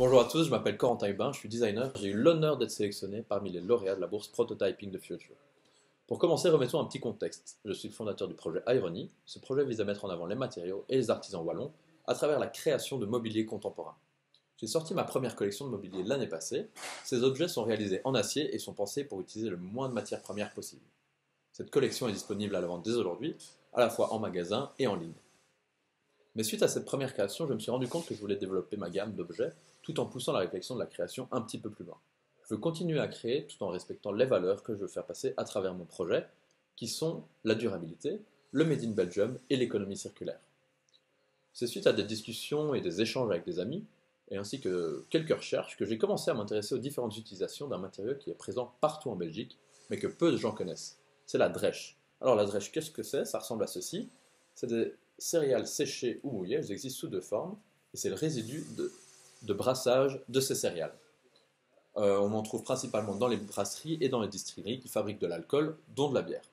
Bonjour à tous, je m'appelle Corentin Hubin, je suis designer. J'ai eu l'honneur d'être sélectionné parmi les lauréats de la bourse Prototyping the Future. Pour commencer, remettons un petit contexte. Je suis le fondateur du projet Irony. Ce projet vise à mettre en avant les matériaux et les artisans wallons à travers la création de mobilier contemporain. J'ai sorti ma première collection de mobilier l'année passée. Ces objets sont réalisés en acier et sont pensés pour utiliser le moins de matières premières possible. Cette collection est disponible à la vente dès aujourd'hui, à la fois en magasin et en ligne. Mais suite à cette première création, je me suis rendu compte que je voulais développer ma gamme d'objets tout en poussant la réflexion de la création un petit peu plus loin. Je veux continuer à créer tout en respectant les valeurs que je veux faire passer à travers mon projet, qui sont la durabilité, le Made in Belgium et l'économie circulaire. C'est suite à des discussions et des échanges avec des amis, et ainsi que quelques recherches, que j'ai commencé à m'intéresser aux différentes utilisations d'un matériau qui est présent partout en Belgique, mais que peu de gens connaissent. C'est la drèche. Alors la drèche, qu'est-ce que c'est? Ça ressemble à ceci. C'est des céréales séchées ou mouillées, elles existent sous deux formes, et c'est le résidu de brassage de ces céréales. On en trouve principalement dans les brasseries et dans les distilleries qui fabriquent de l'alcool, dont de la bière.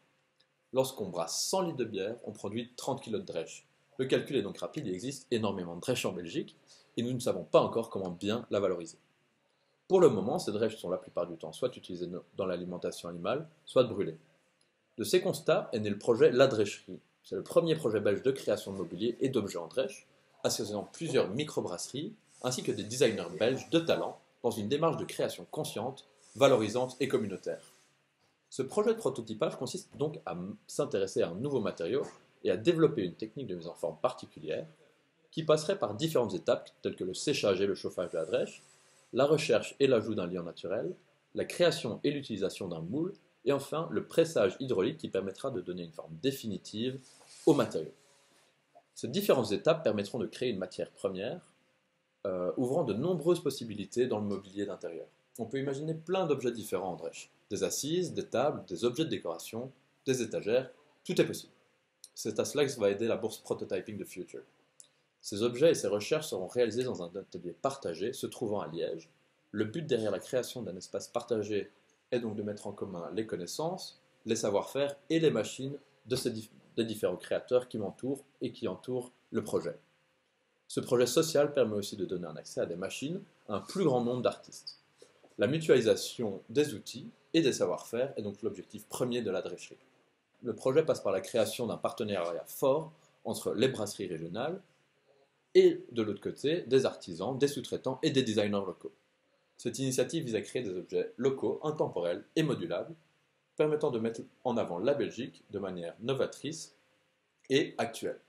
Lorsqu'on brasse 100 litres de bière, on produit 30 kg de drèche. Le calcul est donc rapide, il existe énormément de drèche en Belgique, et nous ne savons pas encore comment bien la valoriser. Pour le moment, ces drèches sont la plupart du temps soit utilisées dans l'alimentation animale, soit brûlées. De ces constats est né le projet La Drècherie. C'est le premier projet belge de création de mobilier et d'objets en drèche, associant plusieurs microbrasseries ainsi que des designers belges de talent dans une démarche de création consciente, valorisante et communautaire. Ce projet de prototypage consiste donc à s'intéresser à un nouveau matériau et à développer une technique de mise en forme particulière qui passerait par différentes étapes telles que le séchage et le chauffage de la drèche, la recherche et l'ajout d'un liant naturel, la création et l'utilisation d'un moule, et enfin le pressage hydraulique qui permettra de donner une forme définitive au matériau. Ces différentes étapes permettront de créer une matière première ouvrant de nombreuses possibilités dans le mobilier d'intérieur. On peut imaginer plein d'objets différents en drèche. Des assises, des tables, des objets de décoration, des étagères, tout est possible. C'est à cela que va aider la bourse Prototyping the Future. Ces objets et ces recherches seront réalisés dans un atelier partagé se trouvant à Liège. Le but derrière la création d'un espace partagé est donc de mettre en commun les connaissances, les savoir-faire et les machines des différents créateurs qui m'entourent et qui entourent le projet. Ce projet social permet aussi de donner un accès à des machines à un plus grand nombre d'artistes. La mutualisation des outils et des savoir-faire est donc l'objectif premier de la drècherie. Le projet passe par la création d'un partenariat fort entre les brasseries régionales et, de l'autre côté, des artisans, des sous-traitants et des designers locaux. Cette initiative vise à créer des objets locaux, intemporels et modulables, permettant de mettre en avant la Belgique de manière novatrice et actuelle.